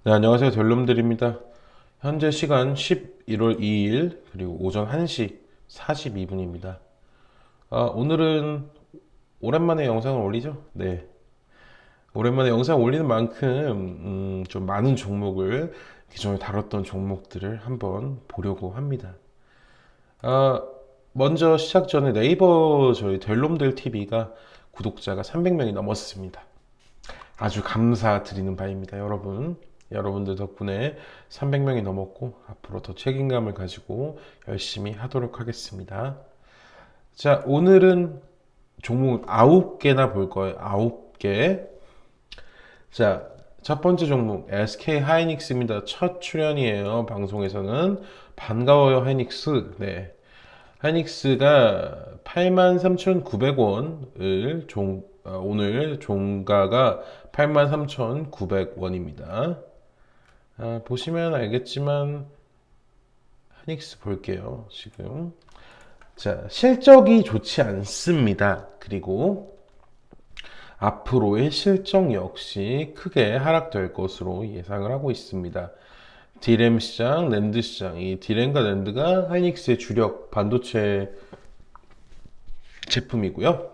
네, 안녕하세요. 델롬들입니다. 현재 시간 11월 2일, 그리고 오전 1시 42분입니다. 오늘은 오랜만에 영상을 올리죠? 네. 오랜만에 영상 올리는 만큼, 좀 많은 종목을, 기존에 다뤘던 종목들을 한번 보려고 합니다. 아, 먼저 시작 전에 네이버 저희 델롬들 TV가 구독자가 300명이 넘었습니다. 아주 감사드리는 바입니다, 여러분. 여러분들 덕분에 300명이 넘었고, 앞으로 더 책임감을 가지고 열심히 하도록 하겠습니다. 자, 오늘은 종목 9개나 볼 거예요. 9개. 자, 첫 번째 종목 SK 하이닉스입니다. 첫 출연이에요. 방송에서는. 반가워요, 하이닉스. 네. 하이닉스가 83,900원을 오늘 종가가 83,900원입니다. 보시면 알겠지만 하이닉스 볼게요. 지금 자, 실적이 좋지 않습니다. 그리고 앞으로의 실적 역시 크게 하락될 것으로 예상을 하고 있습니다. 디램 시장, 낸드 시장, 이 디램과 낸드가 하이닉스의 주력 반도체 제품이고요.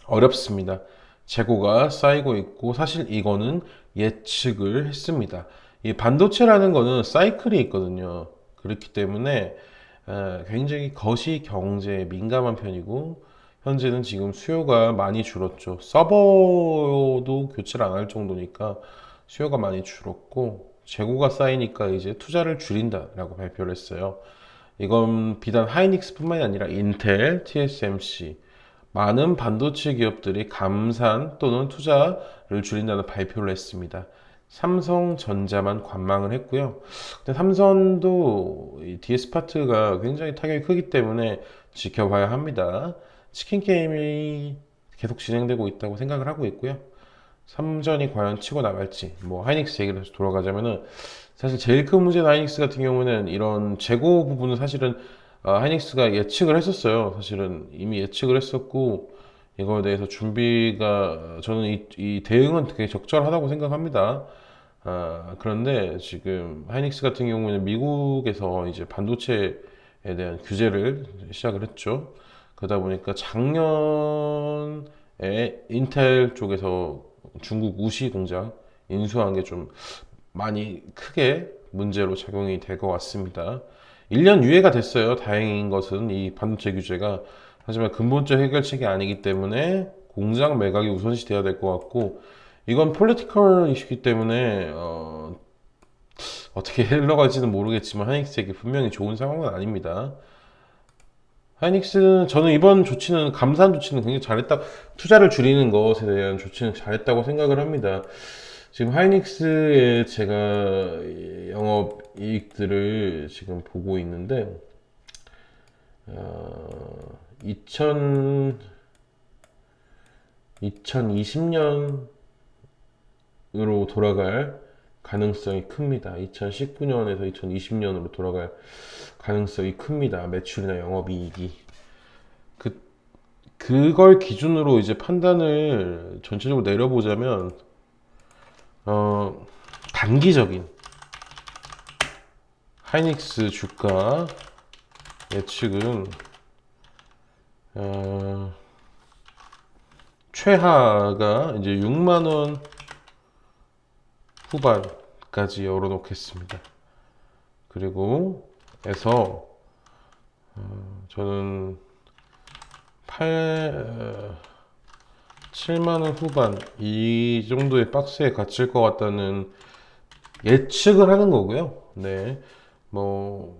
어렵습니다. 재고가 쌓이고 있고, 사실 이거는 예측을 했습니다. 이 반도체라는 거는 사이클이 있거든요. 그렇기 때문에 굉장히 거시 경제에 민감한 편이고, 현재는 지금 수요가 많이 줄었죠. 서버도 교체를 안 할 정도니까 수요가 많이 줄었고, 재고가 쌓이니까 이제 투자를 줄인다라고 발표를 했어요. 이건 비단 하이닉스뿐만이 아니라 인텔, TSMC, 많은 반도체 기업들이 감산 또는 투자를 줄인다는 발표를 했습니다. 삼성전자만 관망을 했고요. 근데 삼성도 이 DS 파트가 굉장히 타격이 크기 때문에 지켜봐야 합니다. 치킨 게임이 계속 진행되고 있다고 생각을 하고 있고요. 삼전이 과연 치고 나갈지, 뭐 하이닉스 얘기를 다시 돌아가자면은, 사실 제일 큰 문제는 하이닉스 같은 경우는 이런 재고 부분은 사실은 하이닉스가 예측을 했었어요. 사실은 이미 예측을 했었고, 이거에 대해서 준비가, 저는 이 대응은 되게 적절하다고 생각합니다. 그런데 지금 하이닉스 같은 경우는 미국에서 이제 반도체에 대한 규제를 시작을 했죠. 그러다 보니까 작년에 인텔 쪽에서 중국 우시 공장 인수한 게 좀 많이 크게 문제로 작용이 될 것 같습니다. 1년 유예가 됐어요. 다행인 것은 이 반도체 규제가. 하지만 근본적 해결책이 아니기 때문에 공장 매각이 우선시 돼야 될 것 같고, 이건 폴리티컬 이슈이기 때문에 어떻게 흘러갈지는 모르겠지만 하이닉스에게 분명히 좋은 상황은 아닙니다. 하이닉스는 저는 이번 조치는 감사한 조치는 굉장히 잘했다. 투자를 줄이는 것에 대한 조치는 잘했다고 생각을 합니다. 지금 하이닉스의 제가 영업 이익들을 지금 보고 있는데 2020년으로 돌아갈 가능성이 큽니다. 2019년에서 2020년으로 돌아갈 가능성이 큽니다. 매출이나 영업이익이. 그걸 기준으로 이제 판단을 전체적으로 내려보자면, 단기적인 하이닉스 주가 예측은, 최하가 이제 6만원 후반까지 열어놓겠습니다. 그리고 에서, 저는 7만원 후반 이 정도의 박스에 갇힐 것 같다는 예측을 하는 거고요. 네, 뭐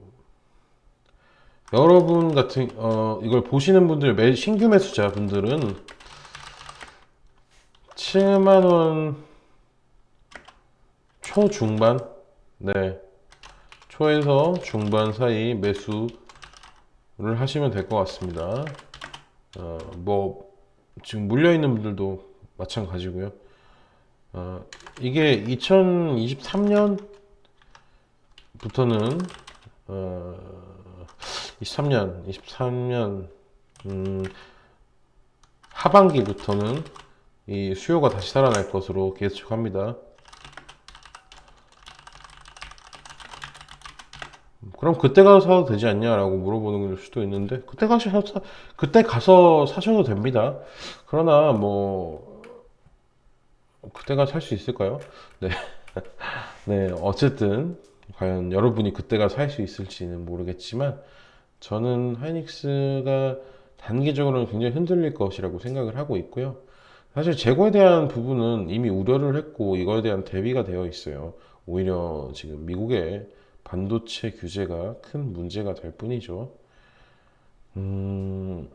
여러분 같은 이걸 보시는 분들, 신규 매수자 분들은 7만원 초중반, 네, 초에서 중반 사이 매수를 하시면 될 것 같습니다. 뭐 지금 물려 있는 분들도 마찬가지고요. 이게 2023년부터는 23년 하반기부터는 이 수요가 다시 살아날 것으로 예측합니다. 그럼 그때 가서 사도 되지 않냐라고 물어보는 수도 있는데 그때 가서 사셔도 됩니다. 그러나 뭐 그때 가서 살 수 있을까요? 네, 네 어쨌든 과연 여러분이 그때 가서 살 수 있을지는 모르겠지만 저는 하이닉스가 단기적으로는 굉장히 흔들릴 것이라고 생각을 하고 있고요. 사실 재고에 대한 부분은 이미 우려를 했고 이거에 대한 대비가 되어 있어요. 오히려 지금 미국의 반도체 규제가 큰 문제가 될 뿐이죠. 음,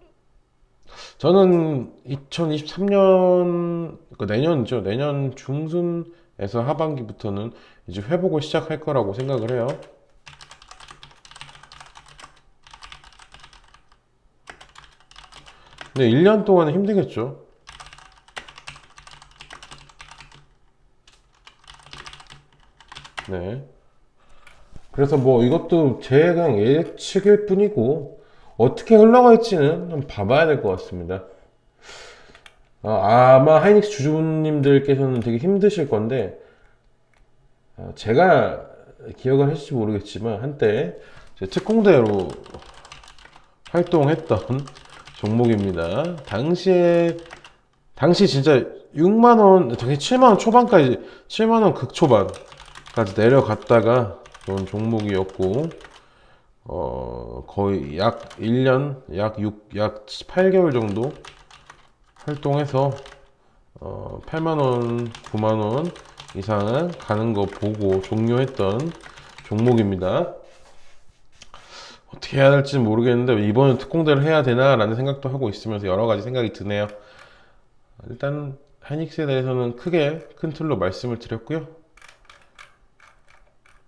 저는 2023년, 그 내년이죠. 내년 중순에서 하반기부터는 이제 회복을 시작할 거라고 생각을 해요. 근데 1년 동안은 힘들겠죠. 네. 그래서 뭐 이것도 제 그냥 예측일 뿐이고 어떻게 흘러갈지는 한번 봐봐야 될 것 같습니다. 아마 하이닉스 주주님들께서는 되게 힘드실 건데 제가 기억을 하실지 모르겠지만 한때 제 특공대로 활동했던 종목입니다. 당시 진짜 6만 원, 당시 7만 원 초반까지 7만 원 극초반까지 내려갔다가 그런 종목이었고 거의 약 1년, 약 8개월 정도 활동해서 8만 원, 9만 원 이상은 가는 거 보고 종료했던 종목입니다. 어떻게 해야 될지는 모르겠는데 이번에 특공대를 해야 되나라는 생각도 하고 있으면서 여러 가지 생각이 드네요. 일단 하이닉스에 대해서는 큰 틀로 말씀을 드렸고요.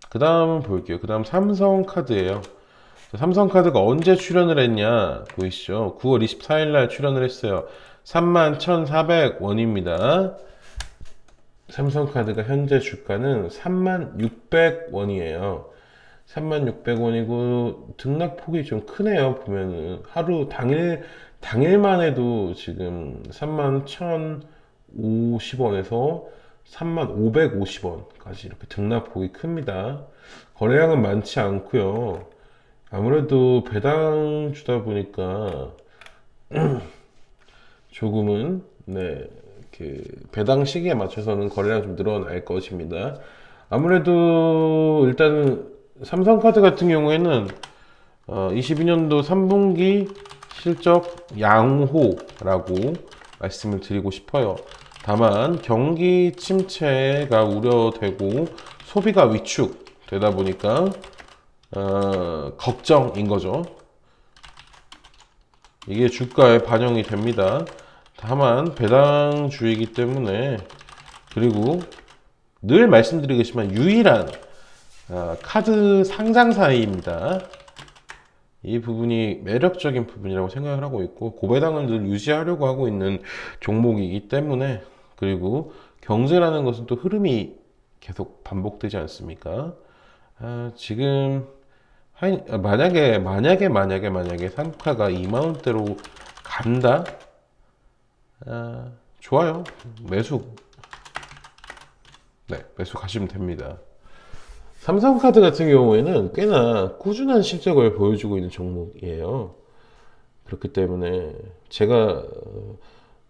그 다음은 볼게요. 그 다음 삼성카드예요. 삼성카드가 언제 출연을 했냐 보이시죠? 9월 24일 날 출연을 했어요. 31,400원입니다. 삼성카드가 현재 주가는 36,600원이에요. 36,600원이고 등락폭이 좀 크네요. 보면은 하루 당일만 해도 지금 31,050원에서 35,550원까지 이렇게 등락폭이 큽니다. 거래량은 많지 않고요. 아무래도 배당 주다 보니까 조금은 그 배당 시기에 맞춰서는 거래량 좀 늘어날 것입니다. 아무래도 일단 삼성카드 같은 경우에는 22년도 3분기 실적 양호라고 말씀을 드리고 싶어요. 다만 경기 침체가 우려되고 소비가 위축되다 보니까 걱정인 거죠. 이게 주가에 반영이 됩니다. 다만 배당주이기 때문에 그리고 늘 말씀드리겠지만 유일한 카드 상장사입니다. 이 부분이 매력적인 부분이라고 생각을 하고 있고 고배당을 늘 유지하려고 하고 있는 종목이기 때문에 그리고 경제라는 것은 또 흐름이 계속 반복되지 않습니까? 지금 만약에 상가가 2만 원대로 간다? 좋아요. 매수 가시면 됩니다. 삼성카드 같은 경우에는 꽤나 꾸준한 실적을 보여주고 있는 종목이에요. 그렇기 때문에 제가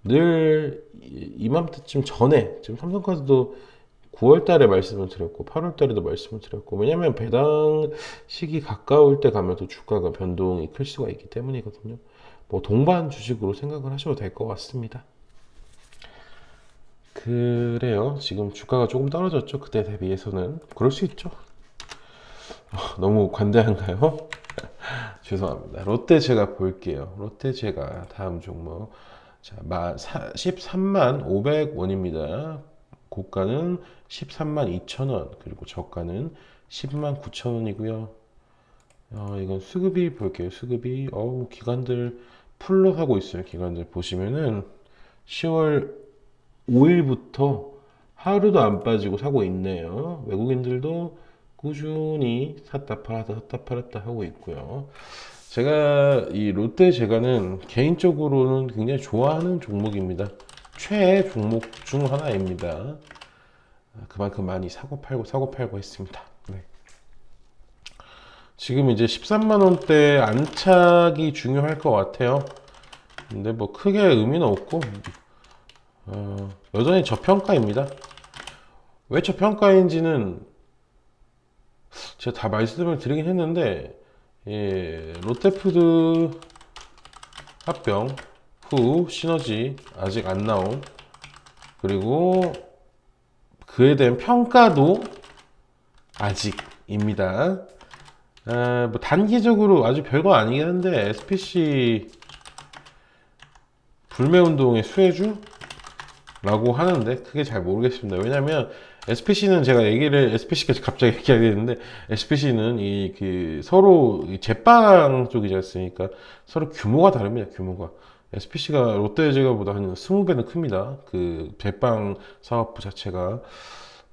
늘 이맘때쯤 전에 지금 삼성카드도 9월 달에 말씀을 드렸고 8월 달에도 말씀을 드렸고 왜냐면 배당 시기 가까울 때 가면 또 주가가 변동이 클 수가 있기 때문이거든요. 뭐 동반 주식으로 생각을 하셔도 될 것 같습니다. 그래요. 지금 주가가 조금 떨어졌죠. 그때 대비해서는. 그럴 수 있죠. 너무 관대한가요? 죄송합니다. 롯데 제가 볼게요. 롯데 제가 다음 종목. 자, 13만 500원입니다. 고가는 13만 2천원. 그리고 저가는 10만 9천원이고요. 이건 수급이 볼게요. 수급이, 기관들 풀로 하고 있어요. 기관들 보시면은 10월 5일부터 하루도 안 빠지고 사고 있네요. 외국인들도 꾸준히 샀다 팔았다 하고 있고요. 제가 이 롯데 제가는 개인적으로는 굉장히 좋아하는 종목입니다. 최애 종목 중 하나입니다. 그만큼 많이 사고 팔고 했습니다. 네. 지금 이제 13만 원대 안착이 중요할 것 같아요. 근데 뭐 크게 의미는 없고 여전히 저평가입니다. 왜 저평가인지는 제가 다 말씀을 드리긴 했는데 예, 롯데푸드 합병 후 시너지 아직 안 나온, 그리고 그에 대한 평가도 아직입니다. 뭐 단기적으로 아주 별거 아니긴 한데 SPC 불매운동의 수혜주? 라고 하는데 크게 잘 모르겠습니다. 왜냐면 SPC는 제가 얘기를 SPC까지 갑자기 얘기하게 됐는데, SPC는 이 그 서로 이 제빵 쪽이지 않습니까? 서로 규모가 다릅니다. 규모가. SPC가 롯데제과보다 한 20배는 큽니다. 그 제빵 사업부 자체가.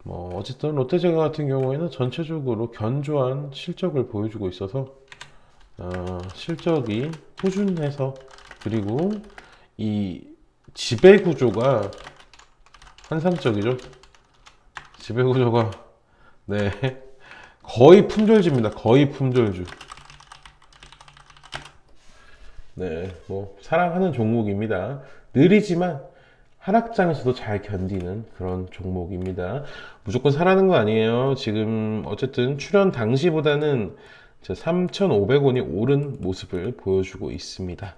뭐 어쨌든 롯데제과 같은 경우에는 전체적으로 견조한 실적을 보여주고 있어서 실적이 꾸준해서, 그리고 이 지배 구조가 환상적이죠. 지배 구조가 네 거의 품절주입니다. 거의 품절주. 네, 뭐 사랑하는 종목입니다. 느리지만 하락장에서도 잘 견디는 그런 종목입니다. 무조건 사라는 거 아니에요. 지금 어쨌든 출연 당시보다는 3,500원이 오른 모습을 보여주고 있습니다.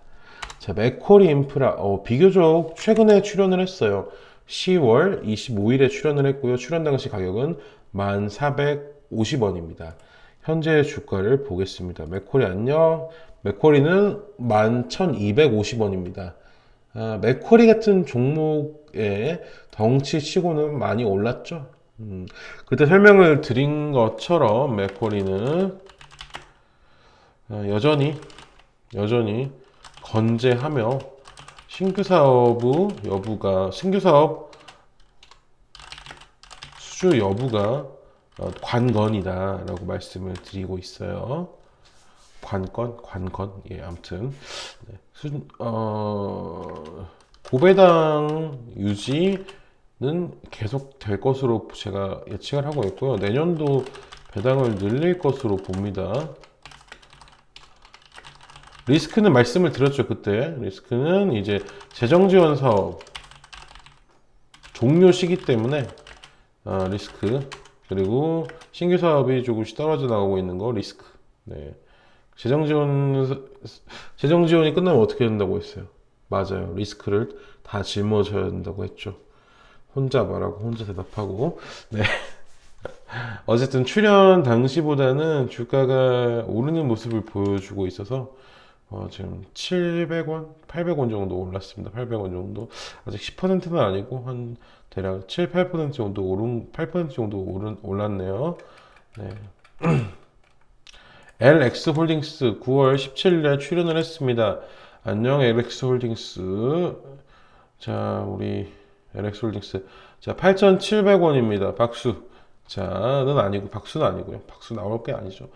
자, 맥쿼리 인프라, 비교적 최근에 출연을 했어요. 10월 25일에 출연을 했고요. 출연 당시 가격은 1,450원입니다. 현재 주가를 보겠습니다. 맥쿼리 안녕. 맥쿼리는 11,250원입니다. 맥쿼리 같은 종목의 덩치 치고는 많이 올랐죠. 그때 설명을 드린 것처럼 맥쿼리는 여전히 건재하며 신규 사업 수주 여부가 관건이다라고 말씀을 드리고 있어요. 관건. 예, 아무튼 네. 고배당 유지는 계속 될 것으로 제가 예측을 하고 있고요. 내년도 배당을 늘릴 것으로 봅니다. 리스크는 말씀을 드렸죠, 그때. 리스크는 이제 재정지원 사업 종료 시기 때문에 리스크, 그리고 신규 사업이 조금씩 떨어져 나오고 있는 거 리스크. 네. 재정지원이 끝나면 어떻게 된다고 했어요? 맞아요. 리스크를 다 짊어져야 된다고 했죠. 혼자 말하고 혼자 대답하고. 네. 어쨌든 출연 당시보다는 주가가 오르는 모습을 보여주고 있어서 지금 700원, 800원 정도 올랐습니다. 800원 정도. 아직 10%는 아니고 한 대략 7, 8% 정도 올랐네요. 네. LX 홀딩스 9월 17일에 출연을 했습니다. 안녕 LX 홀딩스. 자, 우리 LX 홀딩스. 자, 8,700원입니다. 박수. 자는 아니고, 박수는 아니고요. 박수 나올 게 아니죠.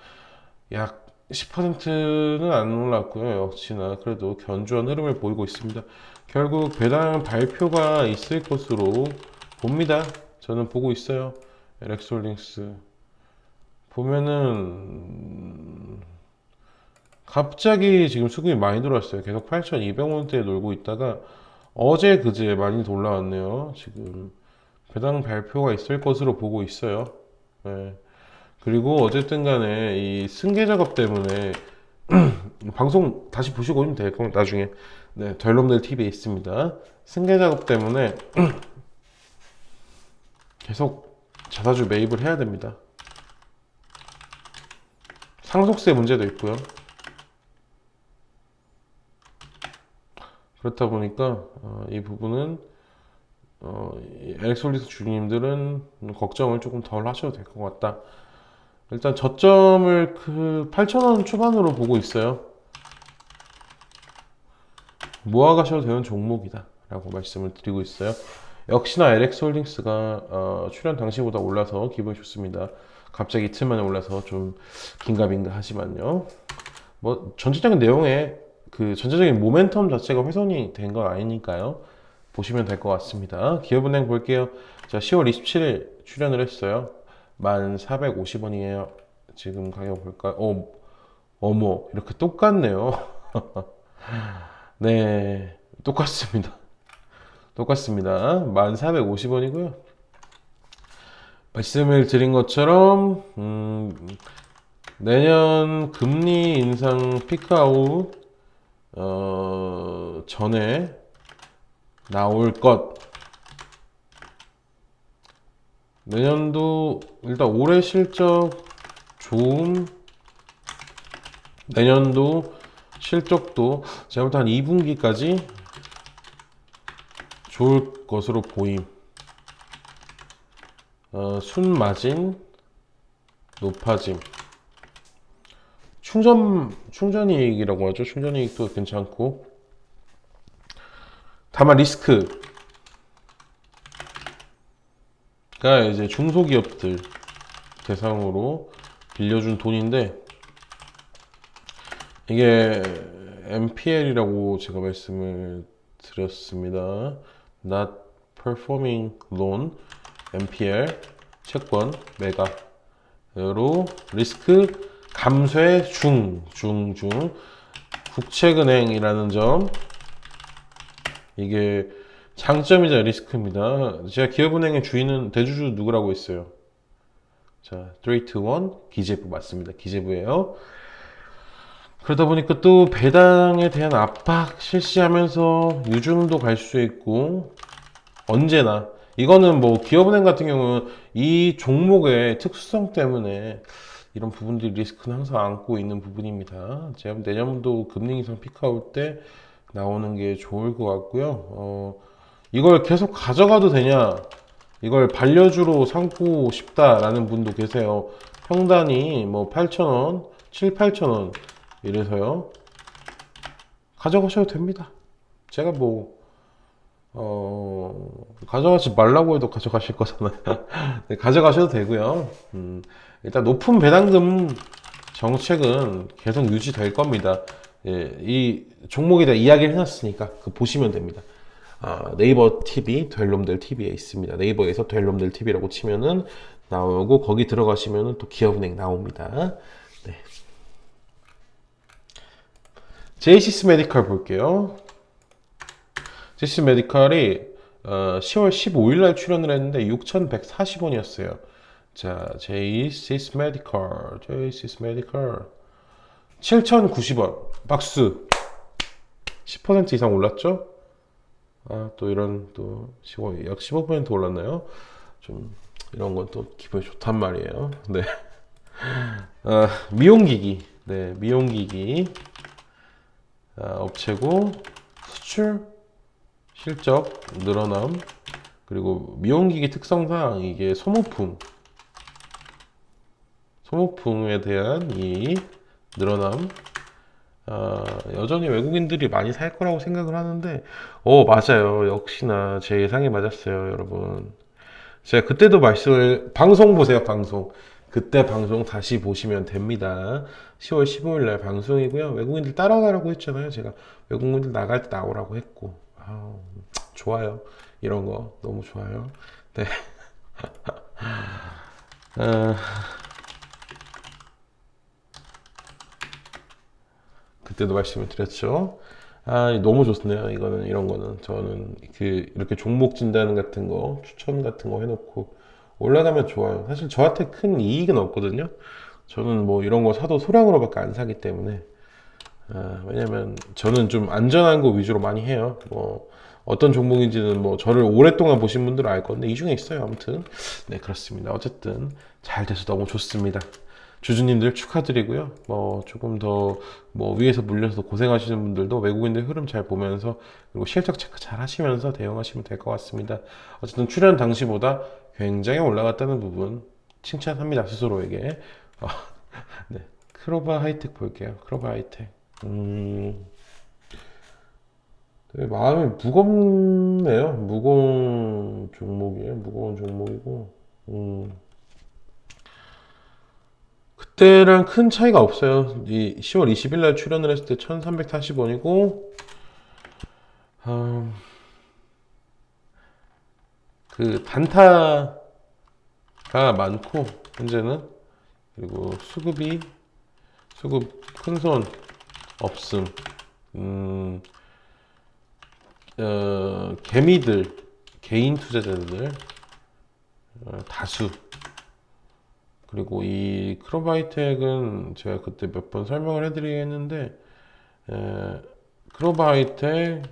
약 10%는 안 올랐고요. 역시나 그래도 견조한 흐름을 보이고 있습니다. 결국 배당 발표가 있을 것으로 봅니다. 저는 보고 있어요. LX 홀딩스. 보면은 갑자기 지금 수급이 많이 들어왔어요. 계속 8,200원대에 놀고 있다가 어제 그제 많이 올라왔네요. 지금 배당 발표가 있을 것으로 보고 있어요. 네. 그리고 어쨌든 간에 이 승계 작업 때문에 방송 다시 보시고 오면 돼요. 나중에. 네, 덜럼들 TV에 있습니다. 승계 작업 때문에 계속 자사주 매입을 해야 됩니다. 상속세 문제도 있고요. 그렇다 보니까 이 부분은 엘렉솔리스 주님들은 걱정을 조금 덜 하셔도 될 것 같다. 일단 저점을 그 8,000원 초반으로 보고 있어요. 모아가셔도 되는 종목이다 라고 말씀을 드리고 있어요. 역시나 LX홀딩스가 출연 당시보다 올라서 기분이 좋습니다. 갑자기 이틀 만에 올라서 좀 긴가민가 하지만요. 뭐 전체적인 내용에 그 전체적인 모멘텀 자체가 훼손이 된 건 아니니까요. 보시면 될 것 같습니다. 기업은행 볼게요. 자, 10월 27일 출연을 했어요. 1,450원이에요. 지금 가격 볼까요? 어머, 이렇게 똑같네요. 네, 똑같습니다. 똑같습니다. 1450원이고요. 말씀을 드린 것처럼, 내년 금리 인상 피크아웃, 전에 나올 것. 내년도, 일단 올해 실적 좋음, 내년도 실적도 제가 볼 때 한 2분기까지 좋을 것으로 보임. 순마진 높아짐. 충전이익이라고 하죠. 충전이익도 괜찮고. 다만 리스크가 이제 중소기업들 대상으로 빌려준 돈인데, 이게 NPL이라고 제가 말씀을 드렸습니다. Not Performing Loan, NPL, 채권 매각으로 리스크 감소의 중. 국책은행이라는 점, 이게 장점이자 리스크입니다. 제가 기업은행의 주인은 대주주 누구라고 했어요? 자, 3, 2, 1 기재부 맞습니다. 기재부예요. 그러다 보니까 또 배당에 대한 압박 실시하면서 유증도 갈 수 있고, 언제나 이거는 뭐 기업은행 같은 경우는 이 종목의 특수성 때문에 이런 부분들이 리스크는 항상 안고 있는 부분입니다. 제가 내년도 금리 인상 피크아웃 때 나오는 게 좋을 것 같고요. 이걸 계속 가져가도 되냐? 이걸 반려주로 삼고 싶다라는 분도 계세요. 평단이 뭐 8,000원, 7, 8,000원 이래서요. 가져가셔도 됩니다. 제가 뭐 가져가지 말라고 해도 가져가실 거잖아요. 네, 가져가셔도 되고요. 일단 높은 배당금 정책은 계속 유지될 겁니다. 예, 이 종목에 대해 이야기를 해놨으니까 그 보시면 됩니다. 네이버 TV, 될 놈들 TV에 있습니다. 네이버에서 될 놈들 TV라고 치면은 나오고, 거기 들어가시면은 또 기업은행 나옵니다. 네. 제이시스 메디컬 볼게요. 제이시스 메디컬이 10월 15일 날 출연을 했는데 6,140원이었어요. 자, 제이시스 메디컬 7,090원. 박수. 10% 이상 올랐죠? 또 이런 또 약 15% 올랐나요? 좀 이런 건 또 기분이 좋단 말이에요. 네. 미용기기. 네, 미용기기 업체고, 수출 실적 늘어남, 그리고 미용기기 특성상 이게 소모품에 대한 이 늘어남, 여전히 외국인들이 많이 살 거라고 생각을 하는데, 맞아요. 역시나 제 예상이 맞았어요, 여러분. 제가 그때도 방송 보세요, 방송. 그때 방송 다시 보시면 됩니다. 10월 15일 날 방송이고요. 외국인들 따라가라고 했잖아요. 제가 외국인들 나갈 때 나오라고 했고. 좋아요. 이런 거 너무 좋아요. 네. 어, 그때도 말씀을 드렸죠. 너무 좋네요. 이런 거는. 저는 이렇게 종목 진단 같은 거, 추천 같은 거 해놓고 올라가면 좋아요. 사실 저한테 큰 이익은 없거든요. 저는 뭐 이런 거 사도 소량으로밖에 안 사기 때문에. 왜냐면 저는 좀 안전한 거 위주로 많이 해요. 뭐 어떤 종목인지는 뭐 저를 오랫동안 보신 분들은 알 건데 이 중에 있어요. 아무튼 네, 그렇습니다. 어쨌든 잘 돼서 너무 좋습니다. 주주님들 축하드리고요. 뭐 조금 더 뭐 위에서 물려서 고생하시는 분들도 외국인들 흐름 잘 보면서, 그리고 실적 체크 잘 하시면서 대응하시면 될 것 같습니다. 어쨌든 출연 당시보다 굉장히 올라갔다는 부분 칭찬합니다, 스스로에게. 네, 크로바 하이텍 볼게요. 크로바 하이텍. 되게 마음이 무겁네요. 무거운 종목이에요. 무거운 종목이고. 그때랑 큰 차이가 없어요. 이 10월 20일 날 출연을 했을 때 1340원이고, 그 단타가 많고, 현재는. 그리고 수급 큰손 없음. 개미들, 개인 투자자들 다수. 그리고 이 크로바이텍은 제가 그때 몇 번 설명을 해드리겠는데, 크로바이텍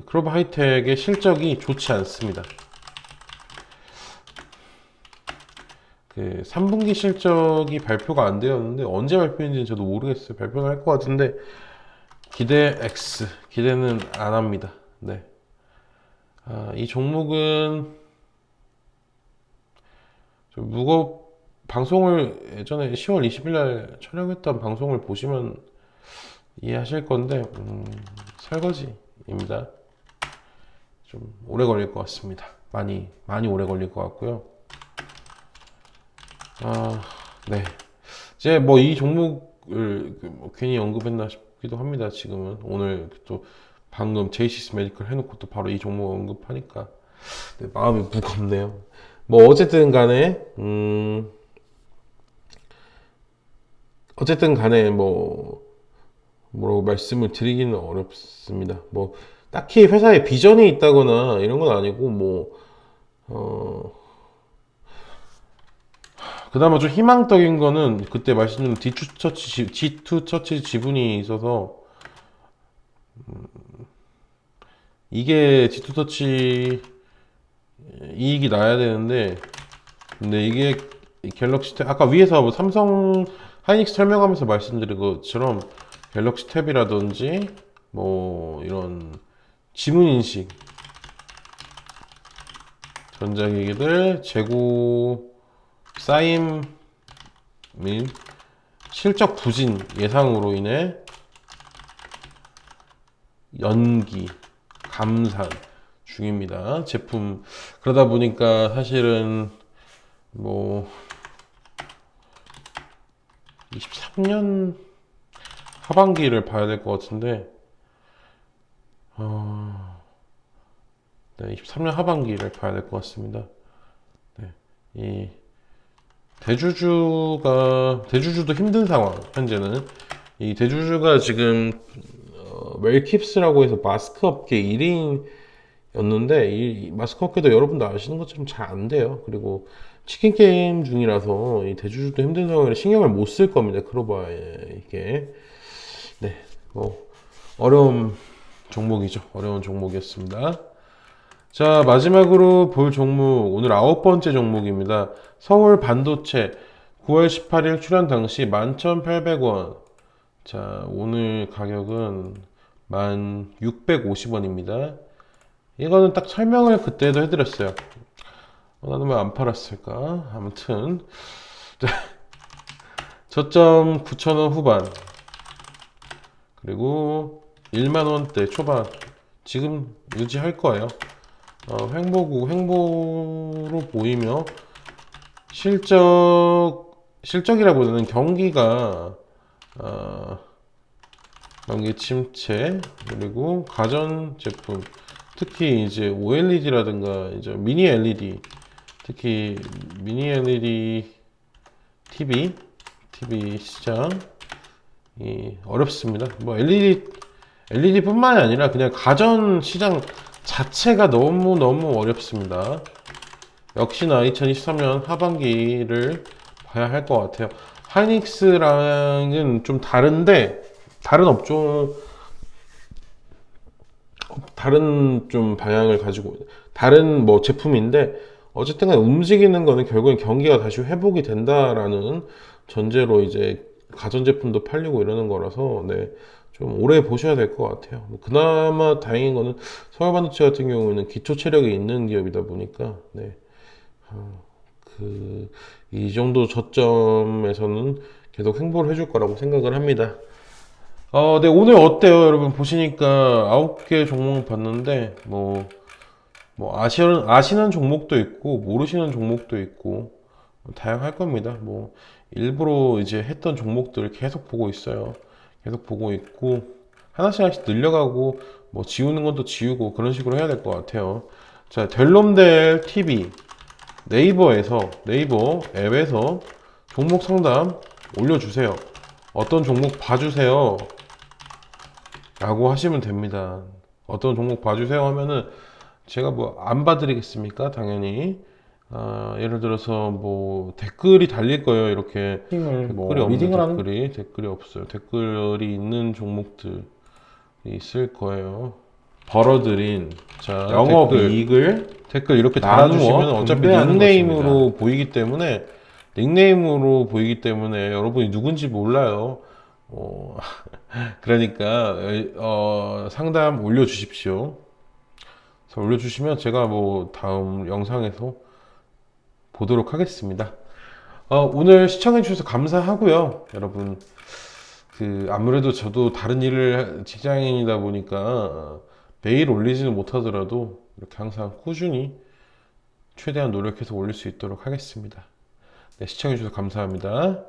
크로바이텍의 실적이 좋지 않습니다. 3분기 실적이 발표가 안 되었는데 언제 발표인지는 저도 모르겠어요. 발표는 할 것 같은데 기대 X, 기대는 안 합니다. 네. 이 종목은 좀 방송을 예전에 10월 20일 날 촬영했던 방송을 보시면 이해하실 건데, 설거지입니다. 좀 오래 걸릴 것 같습니다. 많이 오래 걸릴 것 같고요. 네. 이제 뭐 이 종목을 괜히 언급했나 싶기도 합니다. 지금은 오늘 또 방금 제이시스 메디컬 해놓고 또 바로 이 종목 언급하니까 네, 마음이 무겁네요. 뭐 어쨌든 간에 뭐라고 말씀을 드리기는 어렵습니다. 뭐 딱히 회사에 비전이 있다거나 이런 건 아니고 그나마 좀 희망적인 거는 그때 말씀드린 G2처치 지분이 있어서 이게 G2터치 이익이 나야 되는데, 근데 이게 갤럭시 탭 아까 위에서 뭐 삼성 하이닉스 설명하면서 말씀드린 것처럼 갤럭시 탭이라든지 뭐 이런 지문 인식 전자기기들 재고 쌓임 및 실적 부진 예상으로 인해 연기 감산 중입니다. 제품. 그러다 보니까 사실은 뭐 23년 하반기를 봐야 될 것 같은데, 네, 23년 하반기를 봐야 될 것 같습니다. 네, 이 대주주도 힘든 상황. 현재는 이 대주주가 지금 웰킵스라고 해서 마스크 업계 1인이었는데, 이 마스크 업계도 여러분도 아시는 것처럼 잘 안 돼요. 그리고 치킨 게임 중이라서 이 대주주도 힘든 상황이라 신경을 못 쓸 겁니다. 크로바에 이게 네, 뭐 어려운 종목이죠. 어려운 종목이었습니다. 자, 마지막으로 볼 종목, 오늘 9번째 종목입니다. 서울 반도체 9월 18일 출현 당시 11,800원. 자, 오늘 가격은 1,650원입니다. 이거는 딱 설명을 그때도 해드렸어요. 나는 왜 안 팔았을까? 아무튼 저점 9,000원 후반, 그리고 1만원대 초반 지금 유지할 거예요. 횡보로 보이며 실적이라보다는 경기가 경기 침체, 그리고 가전 제품, 특히 이제 OLED라든가 이제 미니 LED, 특히 미니 LED TV 시장이 어렵습니다. 뭐 LED뿐만이 아니라 그냥 가전 시장 자체가 너무 어렵습니다. 역시나 2023년 하반기를 봐야 할 것 같아요. 하이닉스랑은 좀 다른데, 다른 업종, 다른 좀 방향을 가지고, 다른 뭐 제품인데, 어쨌든 간에 움직이는 거는 결국엔 경기가 다시 회복이 된다라는 전제로 이제 가전제품도 팔리고 이러는 거라서, 네, 좀 오래 보셔야 될 것 같아요. 그나마 다행인 거는 서울반도체 같은 경우에는 기초 체력이 있는 기업이다 보니까, 네, 이 정도 저점에서는 계속 행보를 해줄 거라고 생각을 합니다. 네, 오늘 어때요? 여러분 보시니까 9개 종목 봤는데, 아시는 종목도 있고, 모르시는 종목도 있고, 다양할 겁니다. 일부러 이제 했던 종목들을 계속 보고 있어요. 계속 보고 있고, 하나씩 늘려가고, 지우는 것도 지우고, 그런 식으로 해야 될 것 같아요. 자, 델롬델 TV. 네이버 앱에서 종목 상담 올려주세요. 어떤 종목 봐주세요 라고 하시면 됩니다. 어떤 종목 봐주세요 하면은 제가 뭐 안 봐드리겠습니까? 당연히. 예를 들어서 뭐 댓글이 달릴 거예요. 이렇게 리딩을 댓글이 없는 리딩을 하는 댓글이 없어요. 댓글이 있는 종목들이 있을 거예요. 벌어들인 자 영업 댓글 이익을 댓글 이렇게 나누어 달아주시면 어차피 분배하는 닉네임으로 보이기 때문에 여러분이 누군지 몰라요. 어, 그러니까 상담 올려주십시오. 그래서 올려주시면 제가 뭐 다음 영상에서 보도록 하겠습니다. 오늘 시청해주셔서 감사하고요. 여러분, 아무래도 저도 다른 일을 직장인이다 보니까 매일 올리지는 못하더라도 이렇게 항상 꾸준히 최대한 노력해서 올릴 수 있도록 하겠습니다. 네, 시청해주셔서 감사합니다.